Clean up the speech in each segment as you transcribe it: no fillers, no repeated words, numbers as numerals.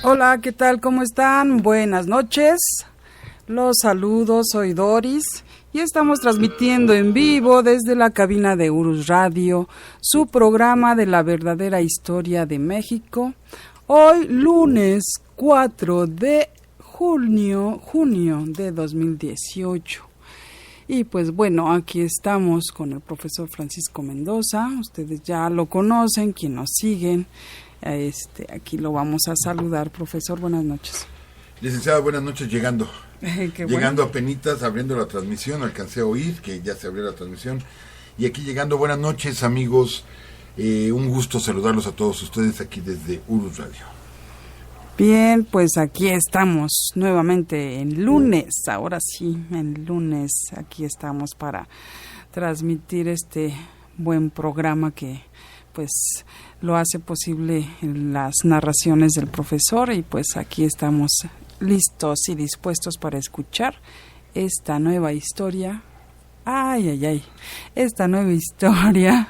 Hola, ¿qué tal? ¿Cómo están? Buenas noches. Los saludo, soy Doris y estamos transmitiendo en vivo desde la cabina de Urus Radio, su programa de la verdadera historia de México. Hoy, lunes 4 de junio de 2018. Y pues bueno, aquí estamos con el profesor Francisco Mendoza. Ustedes ya lo conocen, quienes nos siguen. Aquí lo vamos a saludar, profesor. Buenas noches. Licenciada, buenas noches, llegando Bueno. apenitas, abriendo la transmisión, alcancé a oír que ya se abrió la transmisión, y aquí llegando, buenas noches amigos, un gusto saludarlos a todos ustedes aquí desde Urus Radio. Bien, pues aquí estamos nuevamente en lunes, ahora sí, en lunes, aquí estamos para transmitir este buen programa que pues lo hace posible en las narraciones del profesor, y pues aquí estamos listos y dispuestos para escuchar esta nueva historia. Esta nueva historia.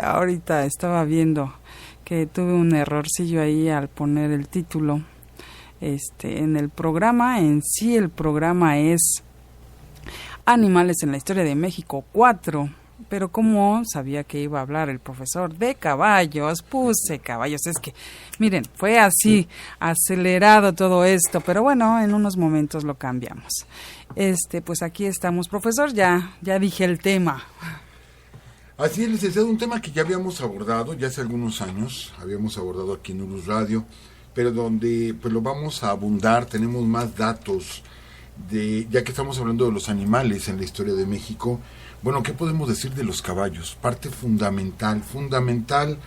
Ahorita estaba viendo que tuve un errorcillo ahí al poner el título en el programa. En sí el programa es Animales en la Historia de México 4, pero como sabía que iba a hablar el profesor de caballos, puse caballos. Es que, miren, fue así, acelerado todo esto, pero bueno, en unos momentos lo cambiamos. Pues aquí estamos, profesor, ya dije el tema. Así es, licenciado, un tema que ya habíamos abordado, ya hace algunos años, habíamos abordado aquí en Urus Radio, pero donde pues lo vamos a abundar, tenemos más datos, ya que estamos hablando de los animales en la historia de México. Bueno, ¿qué podemos decir de los caballos? Parte fundamental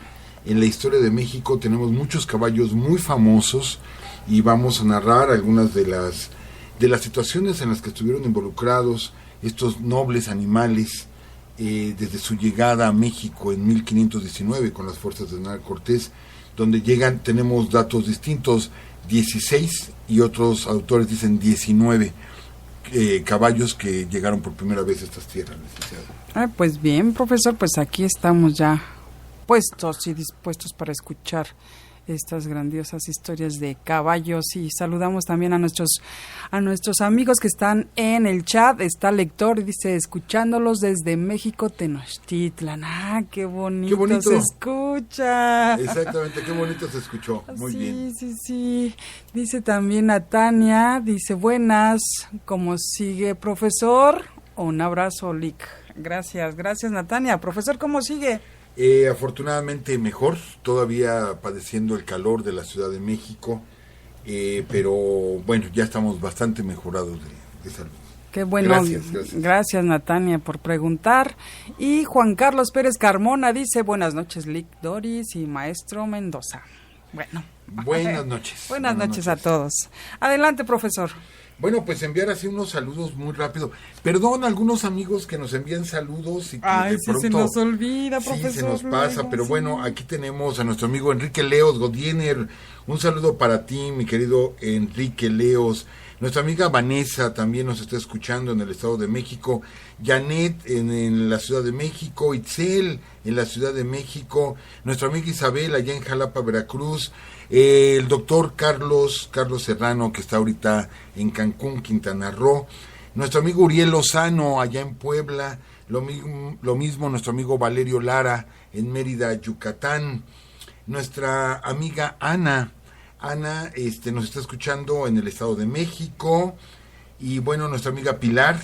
en la historia de México. Tenemos muchos caballos muy famosos y vamos a narrar algunas de las situaciones en las que estuvieron involucrados estos nobles animales desde su llegada a México en 1519 con las fuerzas de Hernán Cortés, donde llegan, tenemos datos distintos, 16 y otros autores dicen 19 caballos que llegaron por primera vez a estas tierras, licenciado. Pues bien, profesor, pues aquí estamos ya puestos y dispuestos para escuchar estas grandiosas historias de caballos, y saludamos también a nuestros amigos que están en el chat. Está Lector y dice, escuchándolos desde México, Tenochtitlan. ¡Qué bonito se escucha! Exactamente, qué bonito se escuchó, muy bien. Sí. Dice también a Tania, dice, buenas, ¿cómo sigue, profesor? Un abrazo, Lic. Gracias, Natania. Profesor, ¿cómo sigue? Afortunadamente mejor, todavía padeciendo el calor de la Ciudad de México, pero bueno, ya estamos bastante mejorados de salud. Qué bueno, gracias Natania por preguntar. Y Juan Carlos Pérez Carmona dice, buenas noches Lic, Doris y maestro Mendoza. Bueno. Buenas noches. Buenas noches a todos. Adelante, profesor. Bueno, pues enviar así unos saludos muy rápido. Perdón a algunos amigos que nos envían saludos y que de pronto se nos olvida, profesor. Sí, se nos pasa, pero bueno, aquí tenemos a nuestro amigo Enrique Leos Godiener. Un saludo para ti, mi querido Enrique Leos. Nuestra amiga Vanessa también nos está escuchando en el Estado de México. Janet en la Ciudad de México. Itzel en la Ciudad de México. Nuestra amiga Isabel allá en Jalapa, Veracruz. El doctor Carlos Serrano, que está ahorita en Cancún, Quintana Roo. Nuestro amigo Uriel Lozano allá en Puebla. Lo mismo nuestro amigo Valerio Lara en Mérida, Yucatán. Nuestra amiga Ana nos está escuchando en el Estado de México. Y bueno, nuestra amiga Pilar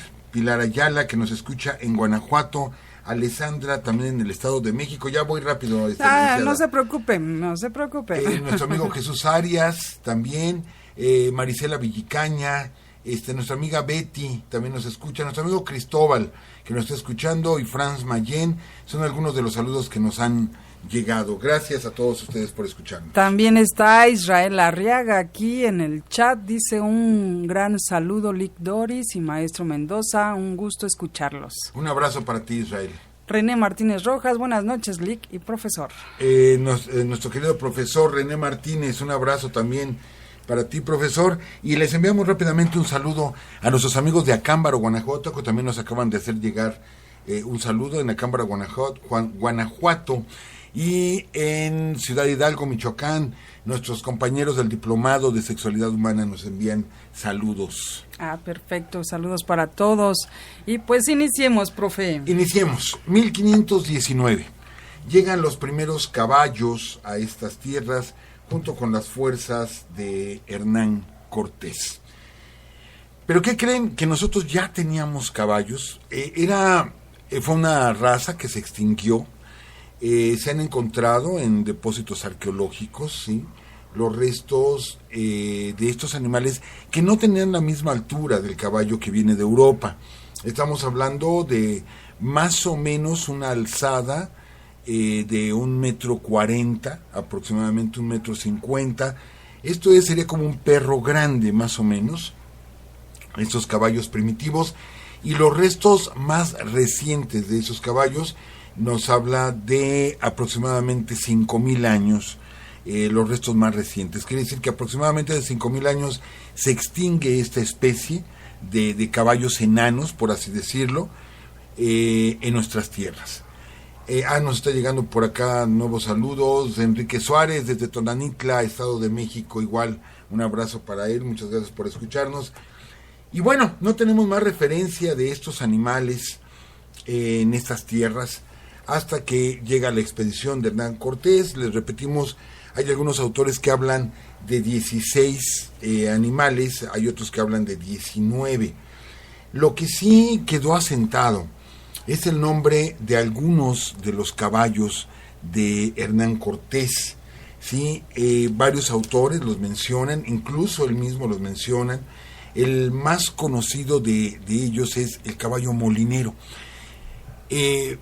Ayala, que nos escucha en Guanajuato. Alessandra también en el Estado de México. Ya voy rápido. No se preocupen. Nuestro amigo Jesús Arias también. Marisela Villicaña. Nuestra amiga Betty también nos escucha. Nuestro amigo Cristóbal, que nos está escuchando. Y Franz Mayen. Son algunos de los saludos que nos han llegado. Gracias a todos ustedes por escucharnos. También está Israel Arriaga aquí en el chat. Dice, un gran saludo Lic, Doris y maestro Mendoza, un gusto escucharlos. Un abrazo para ti, Israel. René Martínez Rojas, buenas noches Lic y profesor. Nuestro querido profesor René Martínez, un abrazo también para ti, profesor, y les enviamos rápidamente un saludo a nuestros amigos de Acámbaro, Guanajuato, que también nos acaban de hacer llegar un saludo en Acámbaro, Guanajuato. Y en Ciudad Hidalgo, Michoacán, nuestros compañeros del Diplomado de Sexualidad Humana nos envían saludos. Perfecto, saludos para todos. Y pues iniciemos, profe. Iniciemos. 1519. Llegan los primeros caballos a estas tierras junto con las fuerzas de Hernán Cortés. ¿Pero qué creen? Que nosotros ya teníamos caballos. Fue una raza que se extinguió. Se han encontrado en depósitos arqueológicos, ¿sí?, los restos de estos animales que no tenían la misma altura del caballo que viene de Europa. Estamos hablando de más o menos una alzada de 1,40 m, aproximadamente 1,50 m. Esto sería como un perro grande, más o menos, estos caballos primitivos. Y los restos más recientes de esos caballos nos habla de aproximadamente 5,000 años, los restos más recientes. Quiere decir que aproximadamente de 5,000 años se extingue esta especie de caballos enanos, por así decirlo, en nuestras tierras. Nos está llegando por acá nuevos saludos. Enrique Suárez desde Tonanitla, Estado de México, igual un abrazo para él, muchas gracias por escucharnos. Y bueno, no tenemos más referencia de estos animales en estas tierras hasta que llega la expedición de Hernán Cortés. Les repetimos, hay algunos autores que hablan de 16 animales, hay otros que hablan de 19. Lo que sí quedó asentado es el nombre de algunos de los caballos de Hernán Cortés, ¿sí? Varios autores los mencionan, incluso él mismo los menciona. El más conocido de ellos es el caballo molinero.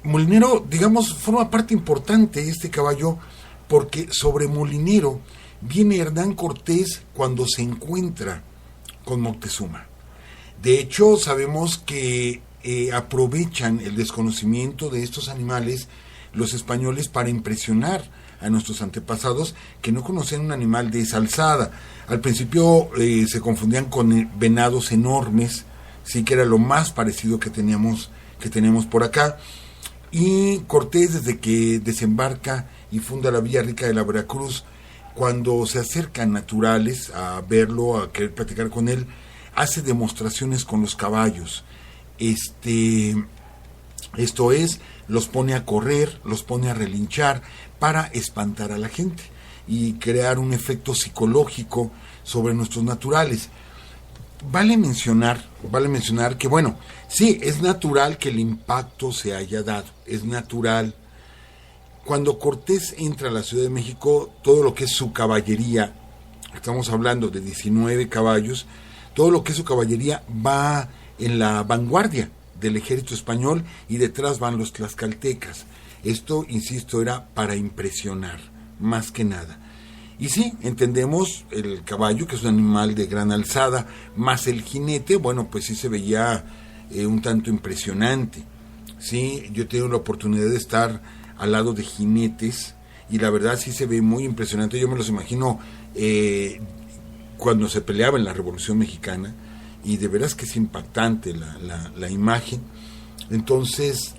Molinero, digamos, forma parte importante de este caballo porque sobre Molinero viene Hernán Cortés cuando se encuentra con Moctezuma. De hecho, sabemos que aprovechan el desconocimiento de estos animales los españoles para impresionar a nuestros antepasados que no conocían un animal de esa alzada. Al principio se confundían con venados enormes, sí, que era lo más parecido que teníamos por acá. Y Cortés, desde que desembarca y funda la Villa Rica de la Veracruz, cuando se acercan naturales a verlo, a querer platicar con él, hace demostraciones con los caballos. Esto es, los pone a correr, los pone a relinchar para espantar a la gente y crear un efecto psicológico sobre nuestros naturales. Vale mencionar que, bueno, sí, es natural que el impacto se haya dado, es natural. Cuando Cortés entra a la Ciudad de México, todo lo que es su caballería, estamos hablando de 19 caballos, todo lo que es su caballería va en la vanguardia del ejército español y detrás van los tlaxcaltecas. Esto, insisto, era para impresionar, más que nada. Y sí, entendemos el caballo, que es un animal de gran alzada, más el jinete, bueno, pues sí se veía un tanto impresionante. Sí, yo he tenido la oportunidad de estar al lado de jinetes y la verdad sí se ve muy impresionante. Yo me los imagino cuando se peleaba en la Revolución Mexicana, y de veras que es impactante la imagen. Entonces,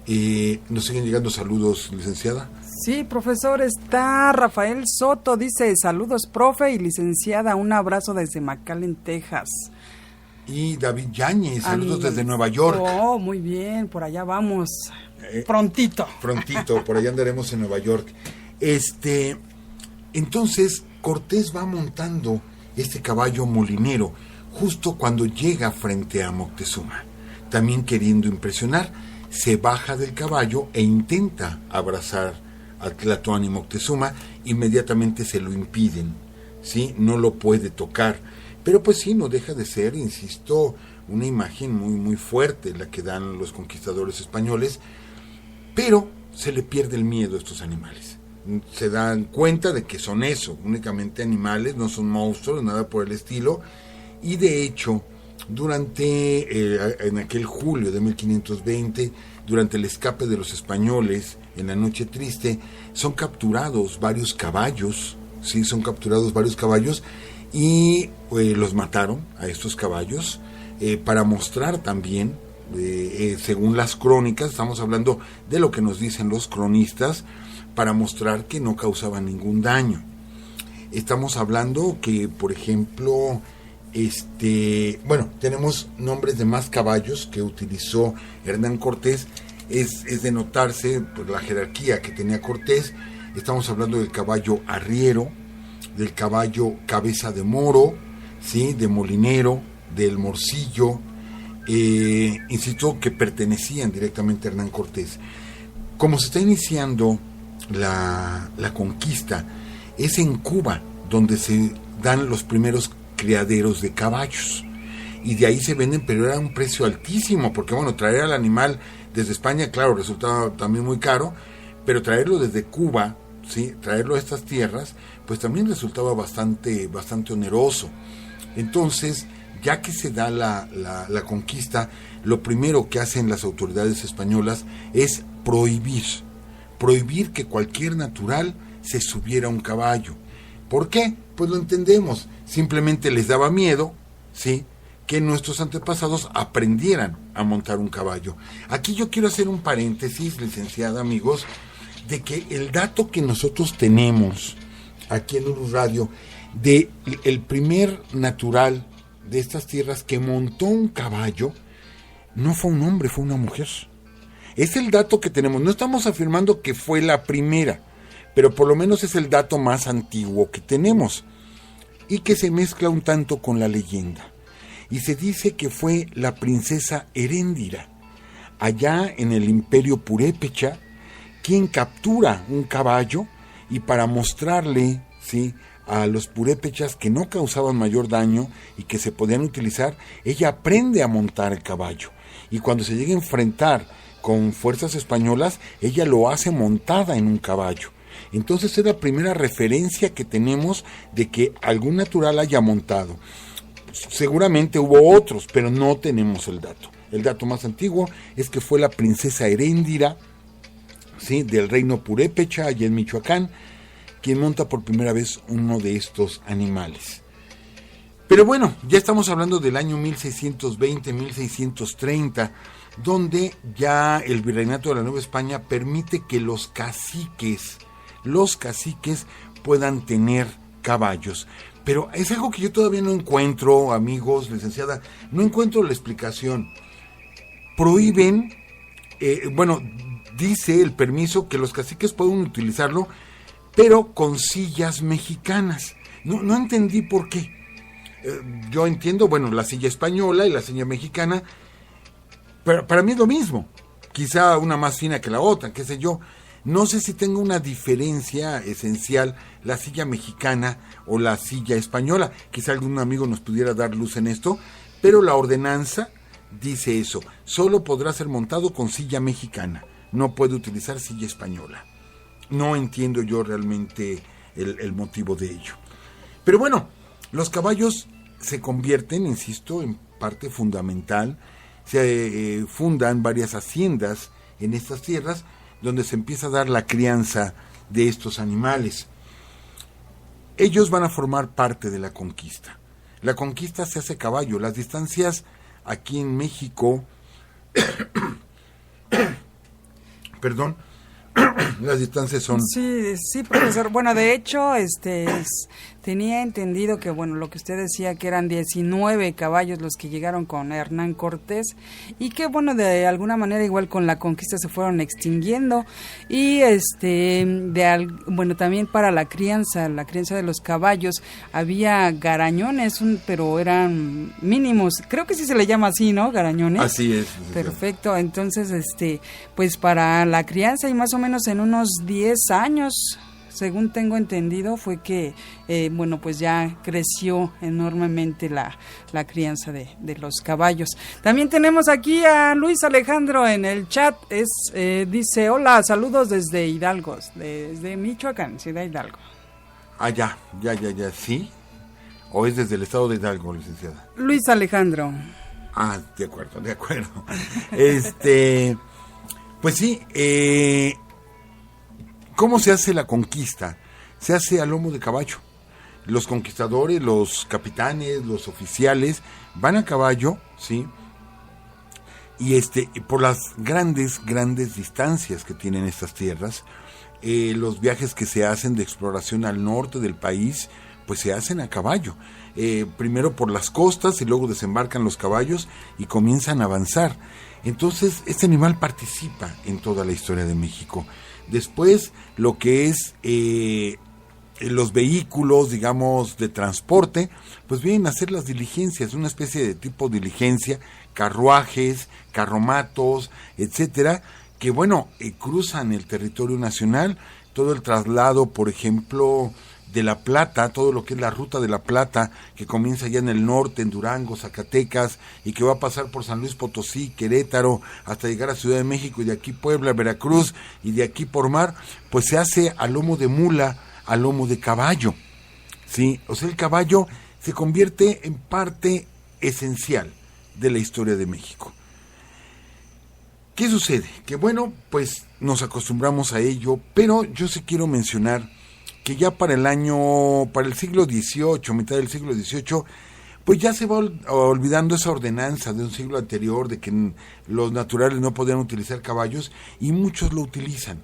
nos siguen llegando saludos, licenciada. Sí, profesor, está Rafael Soto, dice, saludos, profe y licenciada, un abrazo desde McAllen, Texas. Y David Yáñez, saludos desde Nueva York. Oh, muy bien, por allá vamos, prontito, por allá andaremos en Nueva York. Entonces, Cortés va montando este caballo molinero justo cuando llega frente a Moctezuma, también queriendo impresionar. Se baja del caballo e intenta abrazar a Tlatoani Moctezuma, inmediatamente se lo impiden, ¿sí? No lo puede tocar, pero pues sí, no deja de ser, insisto, una imagen muy muy fuerte la que dan los conquistadores españoles, pero se le pierde el miedo a estos animales. Se dan cuenta de que son eso, únicamente animales, no son monstruos, nada por el estilo. Y de hecho, en aquel julio de 1520, durante el escape de los españoles en la Noche Triste, son capturados varios caballos, y los mataron a estos caballos para mostrar también, según las crónicas, estamos hablando de lo que nos dicen los cronistas, para mostrar que no causaban ningún daño. Estamos hablando que, por ejemplo, tenemos nombres de más caballos que utilizó Hernán Cortés. Es de notarse pues, la jerarquía que tenía Cortés. Estamos hablando del caballo arriero, del caballo cabeza de moro, ¿sí? De molinero, del morcillo, insisto que pertenecían directamente a Hernán Cortés. Como se está iniciando la conquista, es en Cuba donde se dan los primeros criaderos de caballos, y de ahí se venden, pero era un precio altísimo, porque bueno, traer al animal desde España, claro, resultaba también muy caro, pero traerlo desde Cuba, ¿sí? Traerlo a estas tierras, pues también resultaba bastante oneroso. Entonces, ya que se da la conquista, lo primero que hacen las autoridades españolas es prohibir que cualquier natural se subiera a un caballo. ¿Por qué? Pues lo entendemos, simplemente les daba miedo, ¿sí?, que nuestros antepasados aprendieran a montar un caballo. Aquí yo quiero hacer un paréntesis, licenciada, amigos, de que el dato que nosotros tenemos aquí en Urus Radio, de el primer natural de estas tierras que montó un caballo, no fue un hombre, fue una mujer. Es el dato que tenemos. No estamos afirmando que fue la primera, pero por lo menos es el dato más antiguo que tenemos y que se mezcla un tanto con la leyenda. Y se dice que fue la princesa Heréndira, allá en el imperio purépecha, quien captura un caballo y para mostrarle, ¿sí?, a los purépechas que no causaban mayor daño y que se podían utilizar, ella aprende a montar el caballo. Y cuando se llega a enfrentar con fuerzas españolas, ella lo hace montada en un caballo. Entonces es la primera referencia que tenemos de que algún natural haya montado. Seguramente hubo otros, pero no tenemos el dato. El dato más antiguo es que fue la princesa Heréndira, ¿sí?, del reino purépecha, allá en Michoacán, quien monta por primera vez uno de estos animales. Pero bueno, ya estamos hablando del año 1620, 1630, donde ya el virreinato de la Nueva España permite que los caciques puedan tener caballos. Pero es algo que yo todavía no encuentro, amigos, licenciada, no encuentro la explicación. Prohíben, dice el permiso que los caciques pueden utilizarlo, pero con sillas mexicanas. No entendí por qué. Yo entiendo, la silla española y la silla mexicana, pero para mí es lo mismo. Quizá una más fina que la otra, qué sé yo. No sé si tenga una diferencia esencial la silla mexicana o la silla española. Quizá algún amigo nos pudiera dar luz en esto, pero la ordenanza dice eso. Solo podrá ser montado con silla mexicana. No puede utilizar silla española. No entiendo yo realmente el motivo de ello. Pero bueno, los caballos se convierten, insisto, en parte fundamental. Se fundan varias haciendas en estas tierras donde se empieza a dar la crianza de estos animales. Ellos van a formar parte de la conquista. La conquista se hace a caballo. Las distancias aquí en México, perdón, las distancias son... Sí, profesor. Bueno, de hecho, tenía entendido que, lo que usted decía, que eran 19 caballos los que llegaron con Hernán Cortés y que, de alguna manera, igual con la conquista se fueron extinguiendo y, también para la crianza de los caballos había garañones, pero eran mínimos. Creo que sí se le llama así, ¿no? Garañones. Así es. Perfecto. Entonces, pues para la crianza y más o menos en unos 10 años, según tengo entendido, fue que, pues ya creció enormemente la crianza de los caballos. También tenemos aquí a Luis Alejandro en el chat. Dice, hola, saludos desde Hidalgo, desde Michoacán, Ciudad Hidalgo. Ah, ya, ¿sí? ¿O es desde el estado de Hidalgo, licenciada? Luis Alejandro. Ah, de acuerdo. Pues sí, ¿cómo se hace la conquista? Se hace a lomo de caballo. Los conquistadores, los capitanes, los oficiales van a caballo, ¿sí? Y por las grandes distancias que tienen estas tierras, los viajes que se hacen de exploración al norte del país, pues se hacen a caballo. Primero por las costas y luego desembarcan los caballos y comienzan a avanzar. Entonces, este animal participa en toda la historia de México. Después, lo que es los vehículos, digamos, de transporte, pues vienen a hacer las diligencias, una especie de tipo diligencia, carruajes, carromatos, etcétera, que bueno, cruzan el territorio nacional, todo el traslado, por ejemplo, de La Plata, todo lo que es la ruta de La Plata, que comienza allá en el norte, en Durango, Zacatecas, y que va a pasar por San Luis Potosí, Querétaro, hasta llegar a Ciudad de México, y de aquí Puebla, Veracruz, y de aquí por mar, pues se hace a lomo de mula, a lomo de caballo, ¿sí? O sea, el caballo se convierte en parte esencial de la historia de México. ¿Qué sucede? Que bueno, pues nos acostumbramos a ello, pero yo sí quiero mencionar que ya para el siglo XVIII, mitad del siglo XVIII, pues ya se va olvidando esa ordenanza de un siglo anterior de que los naturales no podían utilizar caballos, y muchos lo utilizan.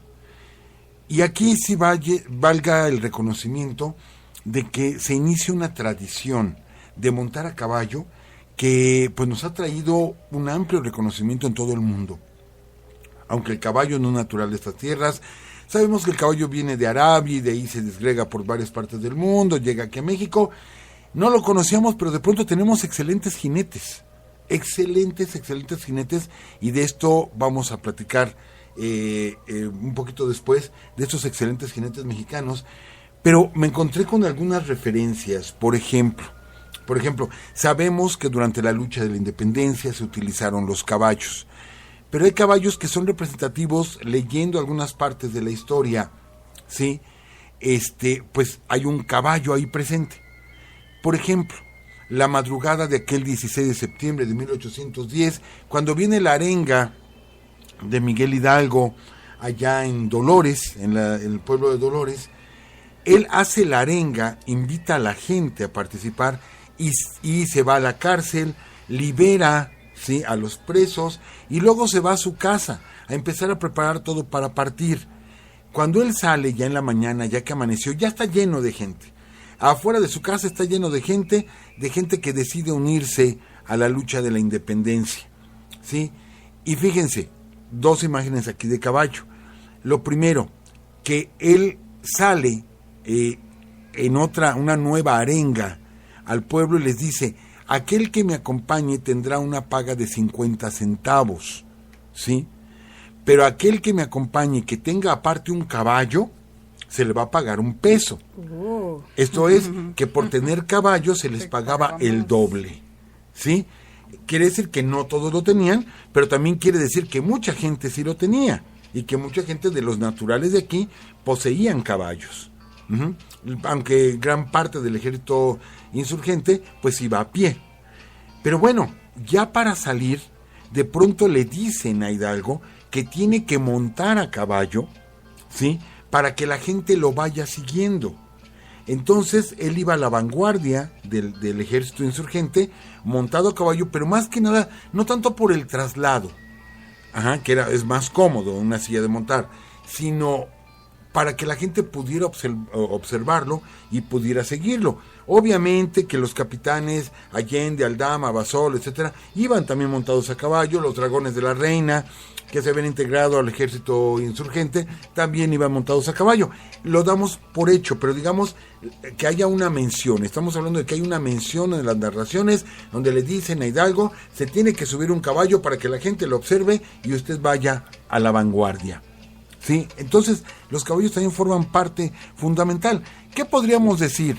Y aquí sí valga el reconocimiento de que se inicia una tradición de montar a caballo que pues nos ha traído un amplio reconocimiento en todo el mundo. Aunque el caballo no es natural de estas tierras, sabemos que el caballo viene de Arabia y de ahí se desgrega por varias partes del mundo, llega aquí a México. No lo conocíamos, pero de pronto tenemos excelentes jinetes, excelentes jinetes, y de esto vamos a platicar un poquito después, de estos excelentes jinetes mexicanos. Pero me encontré con algunas referencias. Por ejemplo, sabemos que durante la lucha de la independencia se utilizaron los caballos, pero hay caballos que son representativos, leyendo algunas partes de la historia, ¿sí? Pues hay un caballo ahí presente. Por ejemplo, la madrugada de aquel 16 de septiembre de 1810, cuando viene la arenga de Miguel Hidalgo allá en Dolores, en el pueblo de Dolores, él hace la arenga, invita a la gente a participar y se va a la cárcel, libera, ¿sí?, a los presos, y luego se va a su casa a empezar a preparar todo para partir. Cuando él sale ya en la mañana, ya que amaneció, ya está lleno de gente. Afuera de su casa está lleno de gente que decide unirse a la lucha de la independencia, ¿sí? Y fíjense, dos imágenes aquí de caballo. Lo primero, que él sale en una nueva arenga al pueblo y les dice: aquel que me acompañe tendrá una paga de 50 centavos, ¿sí? Pero aquel que me acompañe que tenga aparte un caballo, se le va a pagar un peso. Esto es, que por tener caballo se les pagaba el doble, ¿sí? Quiere decir que no todos lo tenían, pero también quiere decir que mucha gente sí lo tenía, y que mucha gente de los naturales de aquí poseían caballos. Aunque gran parte del ejército insurgente pues iba a pie. Pero bueno, ya para salir, de pronto le dicen a Hidalgo que tiene que montar a caballo, ¿sí?, para que la gente lo vaya siguiendo. Entonces él iba a la vanguardia del ejército insurgente, montado a caballo, pero más que nada, no tanto por el traslado, que es más cómodo una silla de montar, sino para que la gente pudiera observarlo y pudiera seguirlo. Obviamente que los capitanes Allende, Aldama, Basol, etcétera, iban también montados a caballo. Los dragones de la reina, que se habían integrado al ejército insurgente, también iban montados a caballo. Lo damos por hecho, pero digamos que haya una mención. Estamos hablando de que hay una mención en las narraciones donde le dicen a Hidalgo: se tiene que subir un caballo para que la gente lo observe y usted vaya a la vanguardia, ¿sí? Entonces, los caballos también forman parte fundamental. ¿Qué podríamos decir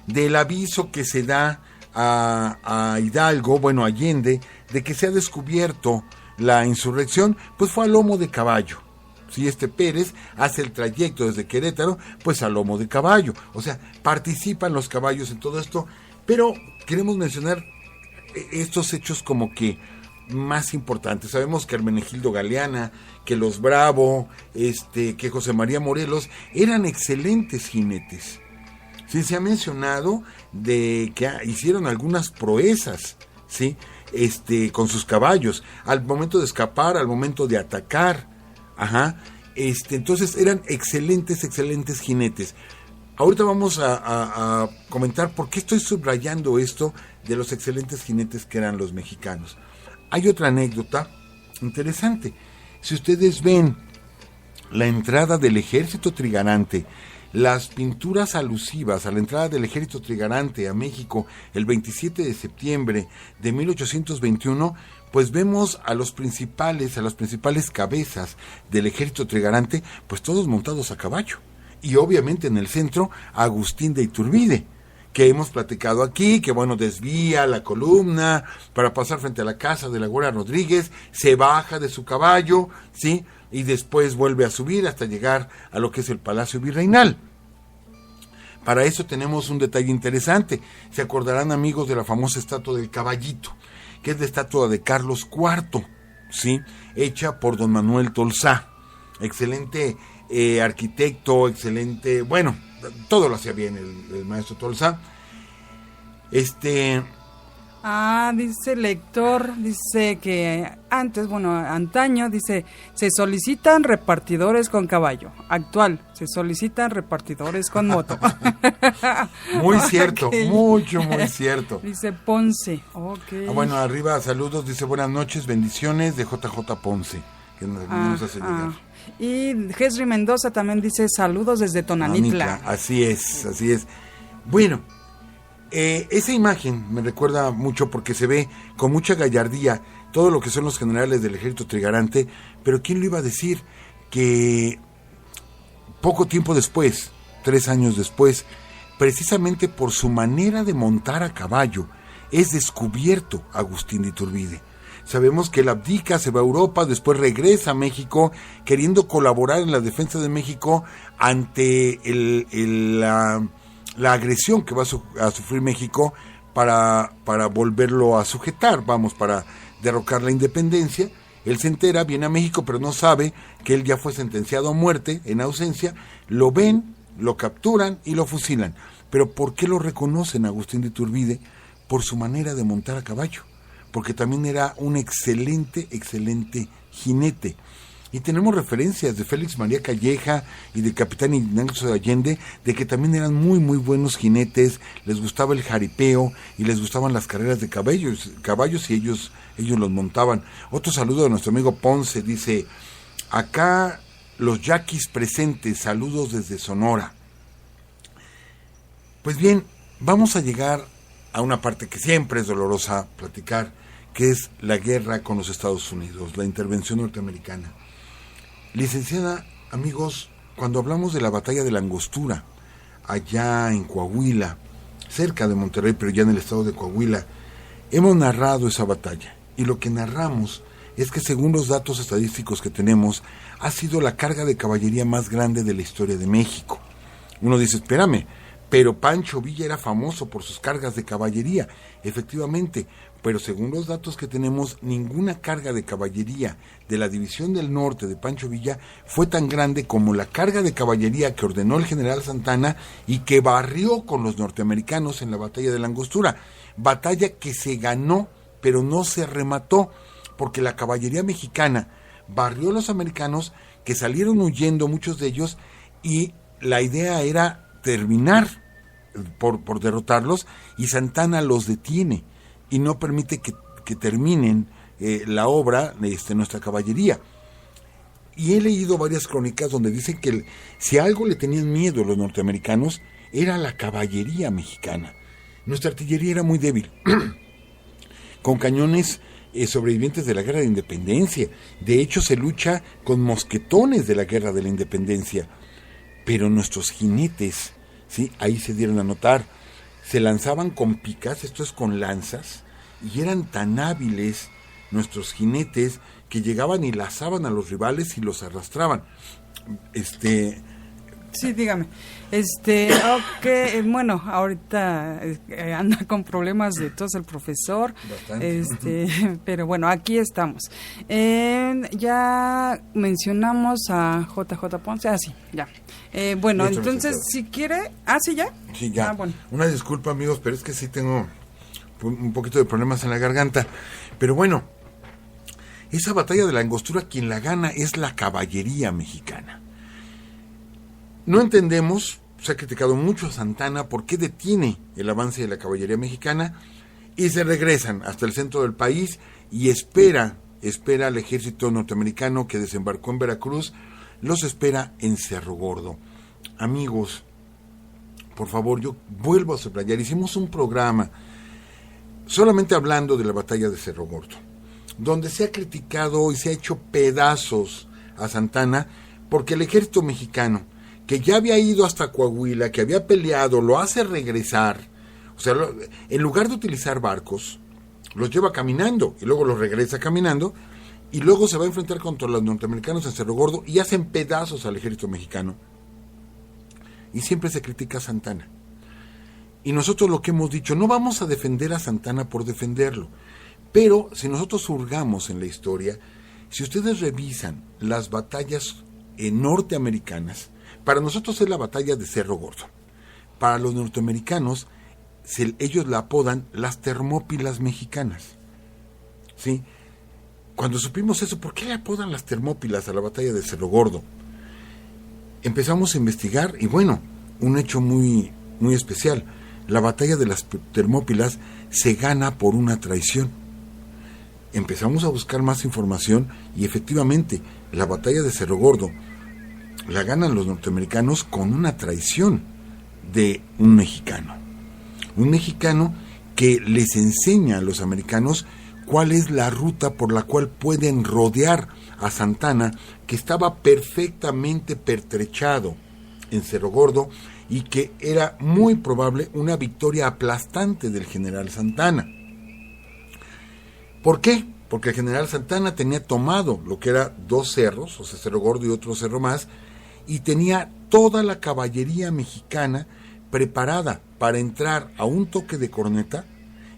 del aviso que se da a Hidalgo, bueno, a Allende, de que se ha descubierto la insurrección? Pues fue a lomo de caballo. Si Pérez hace el trayecto desde Querétaro, pues a lomo de caballo. O sea, participan los caballos en todo esto, pero queremos mencionar estos hechos como que más importantes. Sabemos que Hermenegildo Galeana, que los Bravo, que José María Morelos eran excelentes jinetes. Sí, se ha mencionado de que hicieron algunas proezas, ¿sí?, con sus caballos, al momento de escapar, al momento de atacar, Entonces eran excelentes jinetes. Ahorita vamos a comentar por qué estoy subrayando esto de los excelentes jinetes que eran los mexicanos. Hay otra anécdota interesante. Si ustedes ven la entrada del ejército trigarante, las pinturas alusivas a la entrada del ejército trigarante a México el 27 de septiembre de 1821, pues vemos a las principales cabezas del ejército trigarante, pues todos montados a caballo. Y obviamente en el centro, Agustín de Iturbide, que hemos platicado aquí, que bueno, desvía la columna para pasar frente a la casa de la Güera Rodríguez, se baja de su caballo, ¿sí?, y después vuelve a subir hasta llegar a lo que es el Palacio Virreinal. Para eso tenemos un detalle interesante. Se acordarán, amigos, de la famosa estatua del caballito, que es la estatua de Carlos IV, ¿sí?, hecha por don Manuel Tolsá. Excelente arquitecto, excelente, bueno, todo lo hacía bien el maestro Tolsá. Dice el lector, dice que antaño, dice, se solicitan repartidores con caballo. Actual, se solicitan repartidores con moto. Muy cierto, muy cierto. Dice Ponce, ok. Bueno, arriba, saludos, dice buenas noches, bendiciones de JJ Ponce, que nos hace llegar. Y Jesri Mendoza también dice saludos desde Tonanitla. Así es. Bueno, esa imagen me recuerda mucho porque se ve con mucha gallardía todo lo que son los generales del ejército trigarante, pero ¿quién lo iba a decir? Que poco tiempo después, 3 años después, precisamente por su manera de montar a caballo, es descubierto Agustín de Iturbide. Sabemos que él abdica, se va a Europa, después regresa a México, queriendo colaborar en la defensa de México ante la agresión que va a sufrir México para volverlo a sujetar, para derrocar la independencia. Él se entera, viene a México, pero no sabe que él ya fue sentenciado a muerte en ausencia. Lo ven, lo capturan y lo fusilan. Pero ¿por qué lo reconocen a Agustín de Iturbide? Por su manera de montar a caballo, porque también era un excelente jinete. Y tenemos referencias de Félix María Calleja y del capitán Ignacio Allende, de que también eran muy buenos jinetes, les gustaba el jaripeo y les gustaban las carreras de caballos y ellos los montaban. Otro saludo de nuestro amigo Ponce, dice, acá los yaquis presentes, saludos desde Sonora. Pues bien, vamos a llegar a una parte que siempre es dolorosa platicar, que es la guerra con los Estados Unidos, la intervención norteamericana. Licenciada, amigos, cuando hablamos de la batalla de la Angostura, allá en Coahuila, cerca de Monterrey, pero ya en el estado de Coahuila, hemos narrado esa batalla. Y lo que narramos es que, según los datos estadísticos que tenemos, ha sido la carga de caballería más grande de la historia de México. Uno dice, espérame, pero Pancho Villa era famoso por sus cargas de caballería. Efectivamente, pero según los datos que tenemos, ninguna carga de caballería de la División del Norte de Pancho Villa fue tan grande como la carga de caballería que ordenó el general Santana y que barrió con los norteamericanos en la batalla de la Angostura. Batalla que se ganó, pero no se remató, porque la caballería mexicana barrió a los americanos, que salieron huyendo muchos de ellos, y la idea era terminar por derrotarlos, y Santana los detiene y no permite que terminen la obra de nuestra caballería. Y he leído varias crónicas donde dicen que si algo le tenían miedo los norteamericanos era la caballería mexicana. Nuestra artillería era muy débil, con cañones sobrevivientes de la Guerra de Independencia. De hecho, se lucha con mosquetones de la Guerra de la Independencia. Pero nuestros jinetes, ¿sí?, ahí se dieron a notar. Se lanzaban con picas, esto es con lanzas, y eran tan hábiles nuestros jinetes que llegaban y lazaban a los rivales y los arrastraban. Sí, dígame. Bueno, ahorita anda con problemas de tos el profesor. Bastante. Pero bueno, aquí estamos. Ya mencionamos a JJ Ponce. Sí, ya. Bueno, entonces, si quiere... ¿sí, ya? Sí, ya. Bueno. Una disculpa, amigos, pero es que sí tengo un poquito de problemas en la garganta. Pero bueno, Esa batalla de la Angostura, quien la gana es la caballería mexicana. No entendemos, se ha criticado mucho a Santana por qué detiene el avance de la caballería mexicana y se regresan hasta el centro del país y espera al ejército norteamericano que desembarcó en Veracruz, los espera en Cerro Gordo. Amigos, por favor, yo vuelvo a subrayar, hicimos un programa solamente hablando de la batalla de Cerro Gordo, donde se ha criticado y se ha hecho pedazos a Santana, porque el ejército mexicano, que ya había ido hasta Coahuila, que había peleado, lo hace regresar, o sea, en lugar de utilizar barcos, los lleva caminando, y luego los regresa caminando, y luego se va a enfrentar contra los norteamericanos en Cerro Gordo, y hacen pedazos al ejército mexicano. Y siempre se critica a Santana. Y nosotros lo que hemos dicho, no vamos a defender a Santana por defenderlo, pero si nosotros hurgamos en la historia, si ustedes revisan las batallas norteamericanas, para nosotros es la batalla de Cerro Gordo. Para los norteamericanos, ellos la apodan las Termópilas mexicanas. ¿Sí? Cuando supimos eso, ¿por qué le apodan las Termópilas a la batalla de Cerro Gordo? Empezamos a investigar y bueno, un hecho muy, muy especial. La batalla de las Termópilas se gana por una traición. Empezamos a buscar más información y efectivamente la batalla de Cerro Gordo la ganan los norteamericanos con una traición de un mexicano. Un mexicano que les enseña a los americanos cuál es la ruta por la cual pueden rodear a Santana, que estaba perfectamente pertrechado en Cerro Gordo y que era muy probable una victoria aplastante del general Santana. ¿Por qué? Porque el general Santana tenía tomado lo que era 2 cerros, o sea, Cerro Gordo y otro cerro más, y tenía toda la caballería mexicana preparada para entrar a un toque de corneta.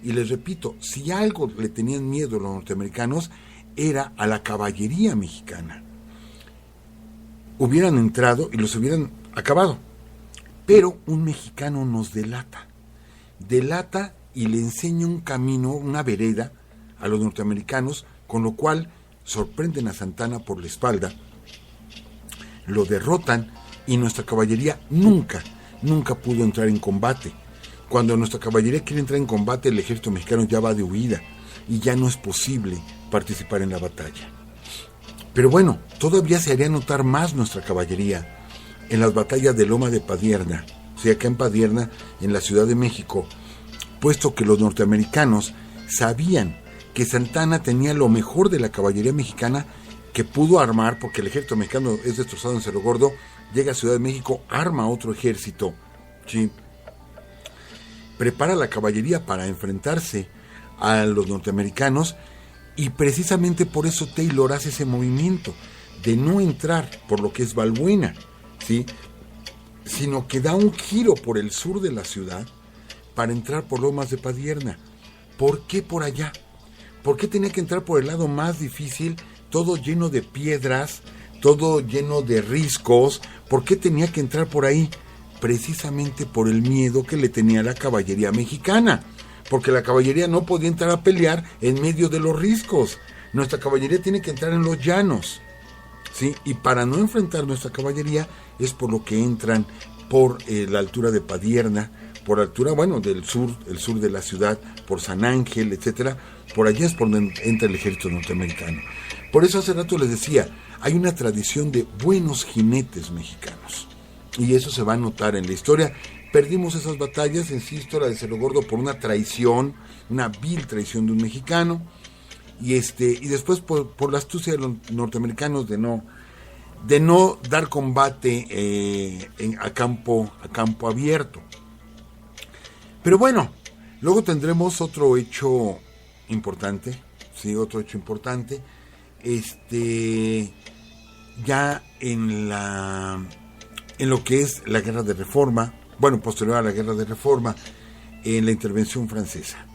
Y les repito, si algo le tenían miedo los norteamericanos, era a la caballería mexicana. Hubieran entrado y los hubieran acabado. Pero un mexicano nos delata y le enseña un camino, una vereda a los norteamericanos, con lo cual sorprenden a Santana por la espalda, lo derrotan y nuestra caballería nunca pudo entrar en combate. Cuando nuestra caballería quiere entrar en combate, el ejército mexicano ya va de huida y ya no es posible participar en la batalla. Pero bueno, todavía se haría notar más nuestra caballería en las batallas de Loma de Padierna, o sea, acá en Padierna, en la Ciudad de México, puesto que los norteamericanos sabían que Santana tenía lo mejor de la caballería mexicana que pudo armar, porque el ejército mexicano es destrozado en Cerro Gordo, llega a Ciudad de México, arma otro ejército, ¿sí? Prepara la caballería para enfrentarse a los norteamericanos y precisamente por eso Taylor hace ese movimiento de no entrar por lo que es Balbuena, ¿sí? Sino que da un giro por el sur de la ciudad para entrar por Lomas de Padierna. ¿Por qué por allá? ¿Por qué tenía que entrar por el lado más difícil, todo lleno de piedras, todo lleno de riscos? ¿Por qué tenía que entrar por ahí? Precisamente por el miedo que le tenía la caballería mexicana, porque la caballería no podía entrar a pelear en medio de los riscos. Nuestra caballería tiene que entrar en los llanos, ¿sí? Y para no enfrentar nuestra caballería es por lo que entran por la altura de Padierna, por altura, bueno, del sur, el sur de la ciudad, por San Ángel, etcétera. Por allá es por donde entra el ejército norteamericano. Por eso hace rato les decía, hay una tradición de buenos jinetes mexicanos. Y eso se va a notar en la historia. Perdimos esas batallas, insisto, la de Cerro Gordo por una traición, una vil traición de un mexicano. Y después por la astucia de los norteamericanos de no dar combate a campo abierto. Pero bueno, luego tendremos otro hecho importante, sí, ya en lo que es la Guerra de Reforma, bueno, posterior a la Guerra de Reforma, en la intervención francesa.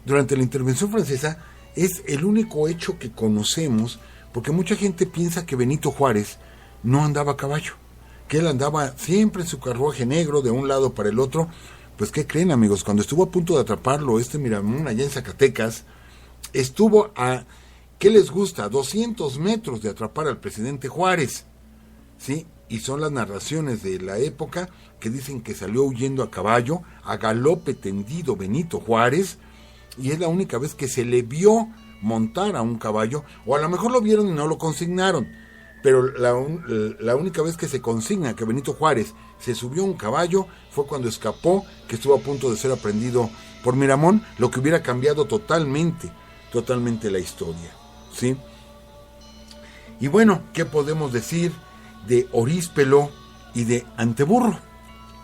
Durante la intervención francesa es el único hecho que conocemos, porque mucha gente piensa que Benito Juárez no andaba a caballo, que él andaba siempre en su carruaje negro de un lado para el otro. Pues ¿qué creen, amigos? Cuando estuvo a punto de atraparlo Miramón allá en Zacatecas, estuvo a ¿Qué les gusta? 200 metros de atrapar al presidente Juárez, ¿sí? Y son las narraciones de la época que dicen que salió huyendo a caballo, a galope tendido Benito Juárez, y es la única vez que se le vio montar a un caballo, o a lo mejor lo vieron y no lo consignaron, pero la única vez que se consigna que Benito Juárez se subió a un caballo fue cuando escapó, que estuvo a punto de ser aprendido por Miramón, lo que hubiera cambiado totalmente la historia, ¿sí? Y bueno, ¿qué podemos decir de Oríspelo y de Anteburro?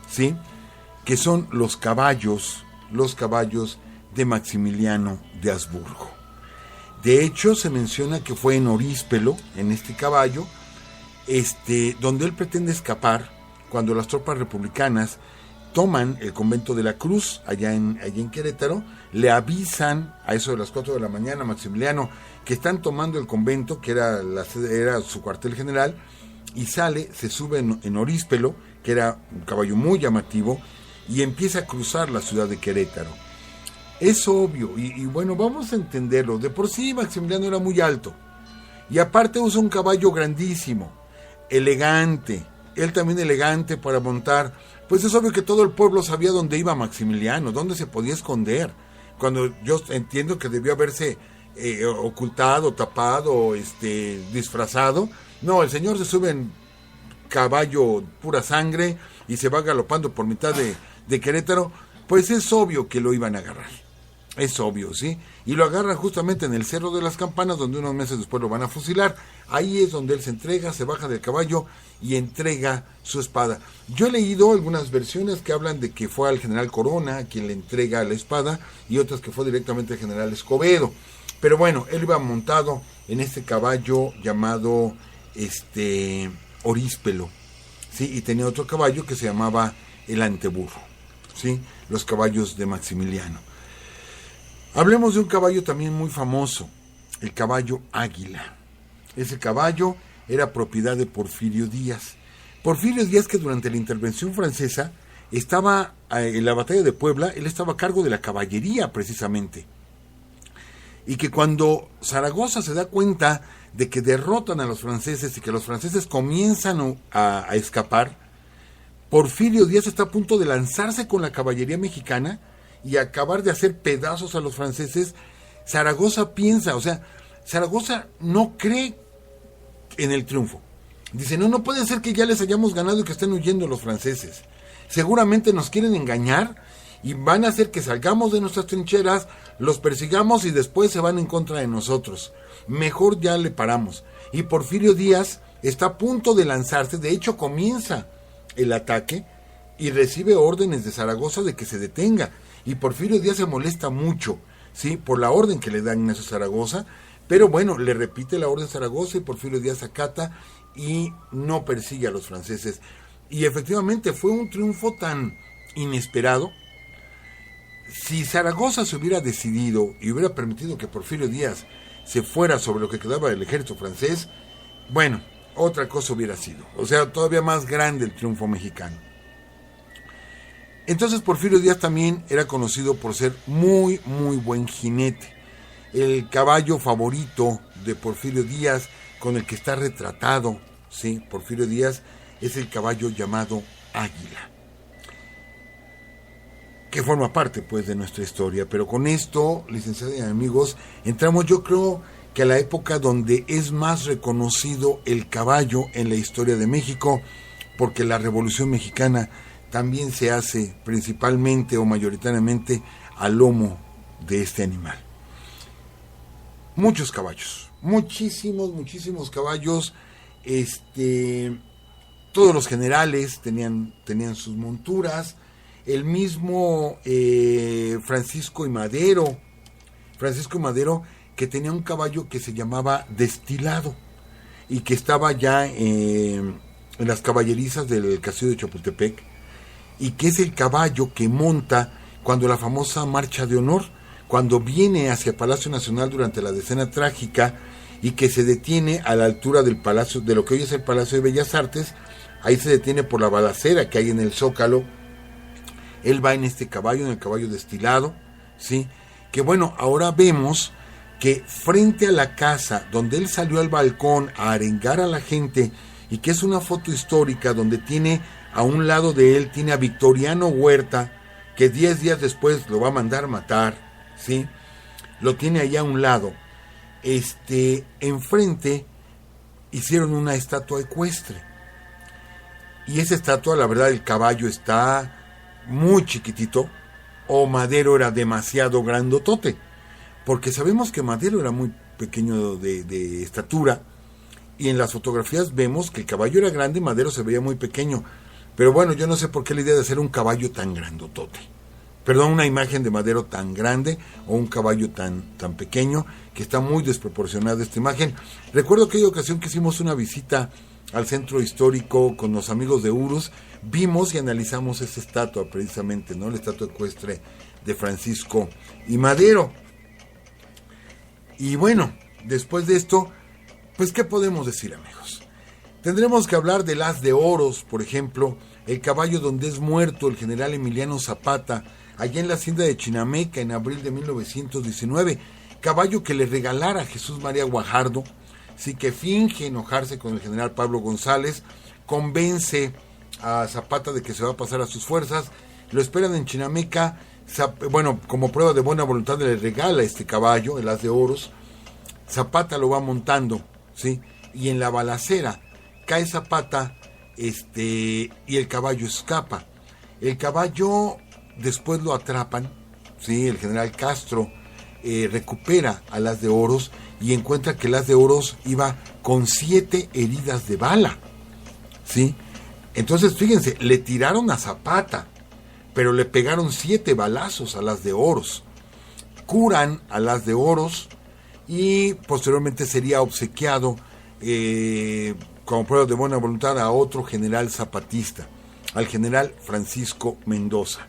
¿Sí? Que son los caballos de Maximiliano de Habsburgo. De hecho, se menciona que fue en Oríspelo, en este caballo, donde él pretende escapar cuando las tropas republicanas toman el convento de la Cruz, allá en Querétaro. Le avisan a eso de las 4 de la mañana a Maximiliano que están tomando el convento, que era su cuartel general, y se sube en Oríspelo, que era un caballo muy llamativo, y empieza a cruzar la ciudad de Querétaro. Es obvio, y bueno, vamos a entenderlo. De por sí Maximiliano era muy alto, y aparte usa un caballo grandísimo, elegante, él también elegante para montar. Pues es obvio que todo el pueblo sabía dónde iba Maximiliano, dónde se podía esconder, cuando yo entiendo que debió haberse ocultado, tapado, disfrazado. No, el señor se sube en caballo pura sangre y se va galopando por mitad de Querétaro. Pues es obvio que lo iban a agarrar. Es obvio, ¿sí? Y lo agarran justamente en el Cerro de las Campanas, donde unos meses después lo van a fusilar. Ahí es donde él se entrega, se baja del caballo y entrega su espada. Yo he leído algunas versiones que hablan de que fue al general Corona quien le entrega la espada, y otras que fue directamente al general Escobedo. Pero bueno, él iba montado en este caballo llamado Oríspelo, ¿sí? Y tenía otro caballo que se llamaba el Anteburro, ¿sí? Los caballos de Maximiliano. Hablemos de un caballo también muy famoso, el caballo Águila. Ese caballo era propiedad de Porfirio Díaz. Porfirio Díaz, que durante la intervención francesa estaba en la batalla de Puebla, él estaba a cargo de la caballería precisamente. Y que cuando Zaragoza se da cuenta de que derrotan a los franceses y que los franceses comienzan a escapar, Porfirio Díaz está a punto de lanzarse con la caballería mexicana y acabar de hacer pedazos a los franceses. Zaragoza Zaragoza no cree en el triunfo. Dice, no puede ser que ya les hayamos ganado y que estén huyendo los franceses. Seguramente nos quieren engañar y van a hacer que salgamos de nuestras trincheras, los persigamos y después se van en contra de nosotros. Mejor ya le paramos. Y Porfirio Díaz está a punto de lanzarse, de hecho comienza el ataque y recibe órdenes de Zaragoza de que se detenga. Y Porfirio Díaz se molesta mucho, ¿sí?, por la orden que le da Ignacio Zaragoza, pero bueno, le repite la orden Zaragoza y Porfirio Díaz acata y no persigue a los franceses. Y efectivamente fue un triunfo tan inesperado. Si Zaragoza se hubiera decidido y hubiera permitido que Porfirio Díaz se fuera sobre lo que quedaba del ejército francés, bueno, otra cosa hubiera sido. O sea, todavía más grande el triunfo mexicano. Entonces Porfirio Díaz también era conocido por ser muy, muy buen jinete. El caballo favorito de Porfirio Díaz, con el que está retratado, ¿sí?, Porfirio Díaz, es el caballo llamado Águila, que forma parte pues de nuestra historia. Pero con esto, licenciados y amigos, entramos, yo creo, que a la época donde es más reconocido el caballo en la historia de México, porque la Revolución Mexicana también se hace principalmente o mayoritariamente al lomo de este animal. Muchos caballos, muchísimos caballos. Todos los generales tenían sus monturas. El mismo Francisco I. Madero, que tenía un caballo que se llamaba Destilado y que estaba ya en las caballerizas del castillo de Chapultepec, y que es el caballo que monta cuando la famosa Marcha de Honor, cuando viene hacia Palacio Nacional durante la Decena Trágica, y que se detiene a la altura del palacio, de lo que hoy es el Palacio de Bellas Artes. Ahí se detiene por la balacera que hay en el Zócalo. Él va en este caballo, en el caballo Destilado, ¿sí? Que bueno, ahora vemos que frente a la casa donde él salió al balcón a arengar a la gente, y que es una foto histórica donde tiene a un lado de él, tiene a Victoriano Huerta, que 10 días después lo va a mandar matar, ¿sí? Lo tiene allá a un lado. Enfrente hicieron una estatua ecuestre. Y esa estatua, la verdad, el caballo está muy chiquitito, o Madero era demasiado grandotote, porque sabemos que Madero era muy pequeño de estatura, y en las fotografías vemos que el caballo era grande y Madero se veía muy pequeño. Pero bueno, yo no sé por qué la idea de hacer un caballo tan grandotote. Perdón, una imagen de Madero tan grande o un caballo tan pequeño, que está muy desproporcionada esta imagen. Recuerdo aquella ocasión que hicimos una visita al centro histórico con los amigos de Urus, vimos y analizamos esa estatua precisamente, ¿no? La estatua ecuestre de Francisco y Madero. Y bueno, después de esto, pues ¿qué podemos decir, amigos? Tendremos que hablar del As de Oros, por ejemplo, el caballo donde es muerto el general Emiliano Zapata, allá en la hacienda de Chinameca en abril de 1919, caballo que le regalara a Jesús María Guajardo, sí, que finge enojarse con el general Pablo González, convence a Zapata de que se va a pasar a sus fuerzas, lo esperan en Chinameca, bueno, como prueba de buena voluntad le regala este caballo, el As de Oros, Zapata lo va montando, ¿sí? Y en la balacera cae Zapata, y el caballo escapa. El caballo después lo atrapan, ¿sí? El general Castro recupera al As de Oros y encuentra que el As de Oros iba con 7 heridas de bala, ¿sí? Entonces, fíjense, le tiraron a Zapata, pero le pegaron 7 balazos al As de Oros. Curan al As de Oros y posteriormente sería obsequiado como prueba de buena voluntad a otro general zapatista, al general Francisco Mendoza.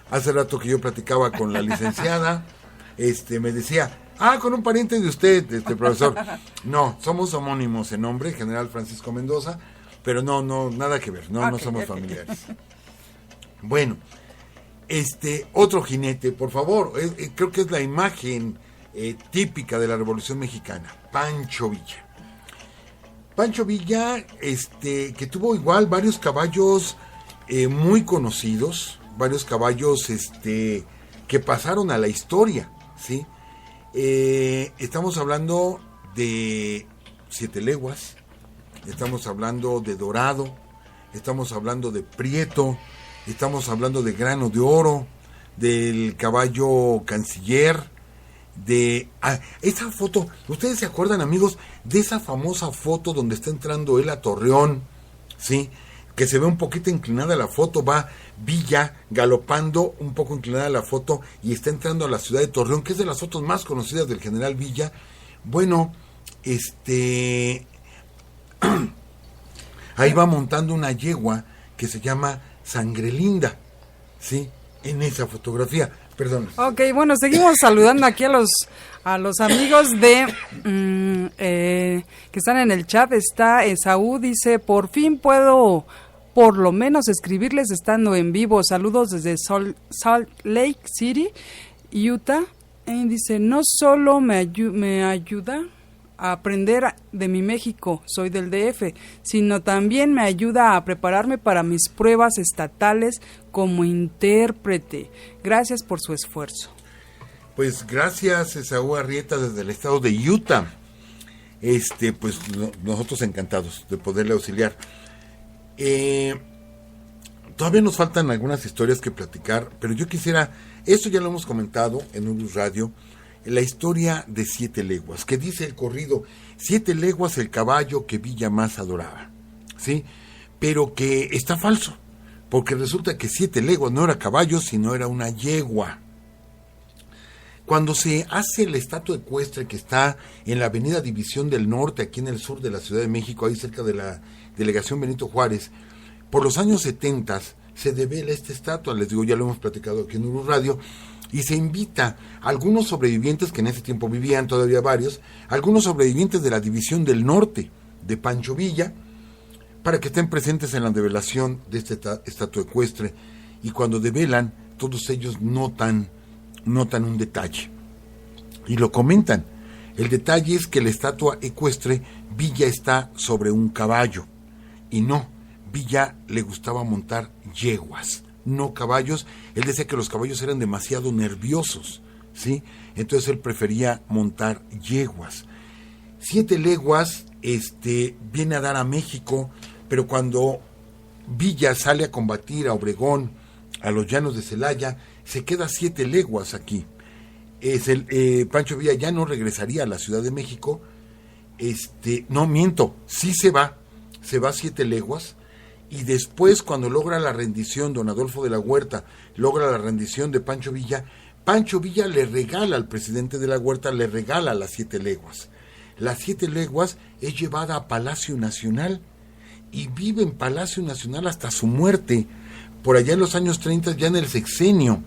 Hace rato que yo platicaba con la licenciada, me decía, con un pariente de usted, profesor. No, somos homónimos en nombre, general Francisco Mendoza, pero no, nada que ver, no somos familiares. Bueno, otro jinete, por favor, creo que es la imagen típica de la Revolución Mexicana, Pancho Villa. Pancho Villa, que tuvo igual varios caballos muy conocidos, varios caballos que pasaron a la historia, ¿sí? Estamos hablando de 7 Leguas, estamos hablando de Dorado, estamos hablando de Prieto, estamos hablando de Grano de Oro, del caballo Canciller, de esa foto. ¿Ustedes se acuerdan, amigos, de esa famosa foto donde está entrando él a Torreón? ¿Sí? Que se ve un poquito inclinada la foto, va Villa galopando un poco inclinada la foto y está entrando a la ciudad de Torreón, que es de las fotos más conocidas del general Villa. Bueno, ahí va montando una yegua que se llama Sangre Linda, ¿sí? En esa fotografía. Perdón. Ok, bueno, seguimos saludando aquí a los amigos de que están en el chat. Está Esaú, dice, por fin puedo por lo menos escribirles estando en vivo. Saludos desde Salt Lake City, Utah. Dice, no solo me ayuda a aprender de mi México, soy del DF, sino también me ayuda a prepararme para mis pruebas estatales como intérprete. Gracias por su esfuerzo. Pues gracias, Esaú Arrieta, desde el estado de Utah. Pues nosotros encantados de poderle auxiliar. Todavía nos faltan algunas historias que platicar, pero yo quisiera, esto ya lo hemos comentado en Urus Radio, la historia de 7 leguas, que dice el corrido, 7 leguas el caballo que Villa más adoraba, ¿sí? Pero que está falso, porque resulta que 7 leguas no era caballo, sino era una yegua. Cuando se hace la estatua ecuestre que está en la avenida División del Norte, aquí en el sur de la Ciudad de México, ahí cerca de la delegación Benito Juárez, por los años 70 se devela esta estatua, les digo, ya lo hemos platicado aquí en Urus Radio, y se invita a algunos sobrevivientes, que en ese tiempo vivían todavía varios, algunos sobrevivientes de la División del Norte de Pancho Villa, para que estén presentes en la develación de esta estatua ecuestre, y cuando develan, todos ellos notan un detalle, y lo comentan. El detalle es que la estatua ecuestre, Villa está sobre un caballo. Y no, Villa le gustaba montar yeguas, no caballos. Él decía que los caballos eran demasiado nerviosos, ¿sí? Entonces él prefería montar yeguas. 7 leguas viene a dar a México, pero cuando Villa sale a combatir a Obregón, a los llanos de Celaya, se queda 7 leguas aquí. Pancho Villa ya no regresaría a la Ciudad de México. No miento, sí se va 7 leguas, y después, cuando logra la rendición, don Adolfo de la Huerta logra la rendición de Pancho Villa le regala al presidente de la Huerta, le regala las 7 leguas. Las 7 leguas es llevada a Palacio Nacional, y vive en Palacio Nacional hasta su muerte, por allá en los años 30, ya en el sexenio,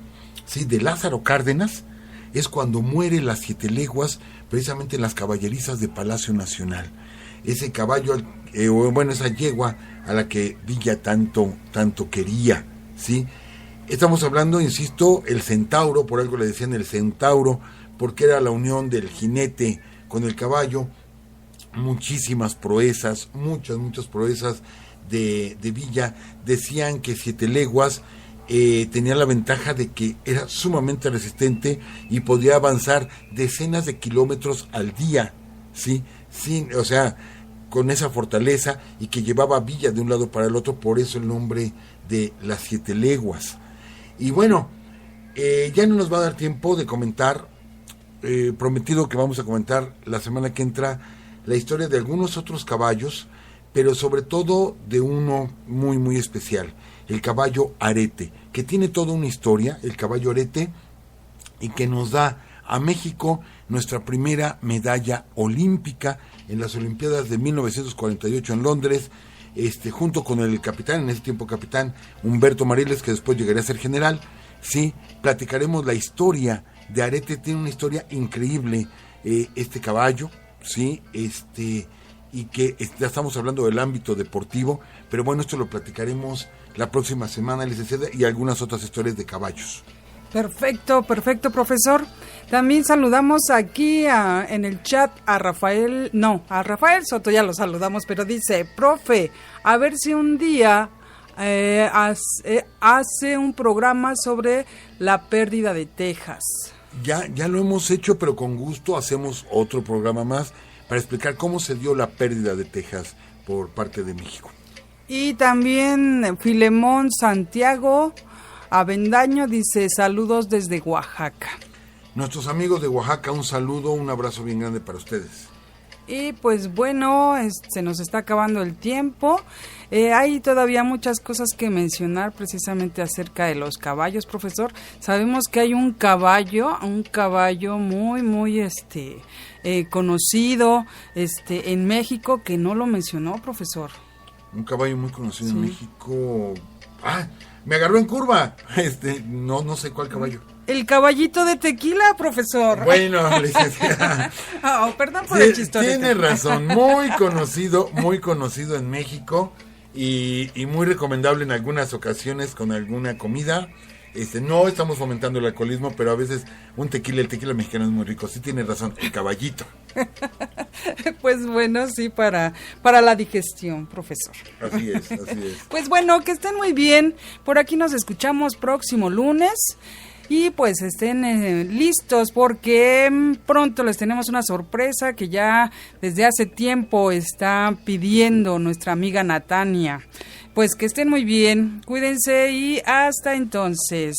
¿sí?, de Lázaro Cárdenas, es cuando muere las 7 leguas, precisamente en las caballerizas de Palacio Nacional. Ese caballo, esa yegua a la que Villa tanto quería, ¿sí? Estamos hablando, insisto, el centauro, por algo le decían el centauro, porque era la unión del jinete con el caballo. Muchísimas proezas, muchas proezas de Villa. Decían que 7 leguas tenía la ventaja de que era sumamente resistente y podía avanzar decenas de kilómetros al día, ¿sí? Con esa fortaleza, y que llevaba a Villa de un lado para el otro, por eso el nombre de las 7 leguas. Y bueno, ya no nos va a dar tiempo de comentar, prometido que vamos a comentar la semana que entra la historia de algunos otros caballos, pero sobre todo de uno muy muy especial, el caballo Arete, que tiene toda una historia, el caballo Arete, y que nos da a México nuestra primera medalla olímpica en las Olimpiadas de 1948 en Londres, junto con el capitán, en ese tiempo capitán, Humberto Mariles, que después llegaría a ser general. Sí, platicaremos la historia de Arete. Tiene una historia increíble este caballo, sí, y que ya estamos hablando del ámbito deportivo, pero bueno, esto lo platicaremos la próxima semana, licenciada, y algunas otras historias de caballos. Perfecto, profesor. También saludamos aquí en el chat a Rafael Soto, ya lo saludamos, pero dice: profe, a ver si un día hace un programa sobre la pérdida de Texas. Ya lo hemos hecho, pero con gusto hacemos otro programa más para explicar cómo se dio la pérdida de Texas por parte de México. Y también Filemón Santiago Avendaño dice: saludos desde Oaxaca. Nuestros amigos de Oaxaca, un saludo, un abrazo bien grande para ustedes. Y pues bueno, se nos está acabando el tiempo. Hay todavía muchas cosas que mencionar precisamente acerca de los caballos, profesor. Sabemos que hay un caballo muy muy conocido en México, que no lo mencionó, profesor. Un caballo muy conocido en México. Me agarró en curva. No sé cuál caballo. El caballito de tequila, profesor. Bueno, licenciada. Perdón por el chistón. Tiene razón, muy conocido en México y muy recomendable en algunas ocasiones con alguna comida. No estamos fomentando el alcoholismo, pero a veces el tequila mexicano es muy rico. Sí tiene razón, el caballito. Pues bueno, sí, para la digestión, profesor. Así es. Pues bueno, que estén muy bien. Por aquí nos escuchamos próximo lunes. Y pues estén listos, porque pronto les tenemos una sorpresa que ya desde hace tiempo está pidiendo nuestra amiga Natania. Pues que estén muy bien, cuídense y hasta entonces.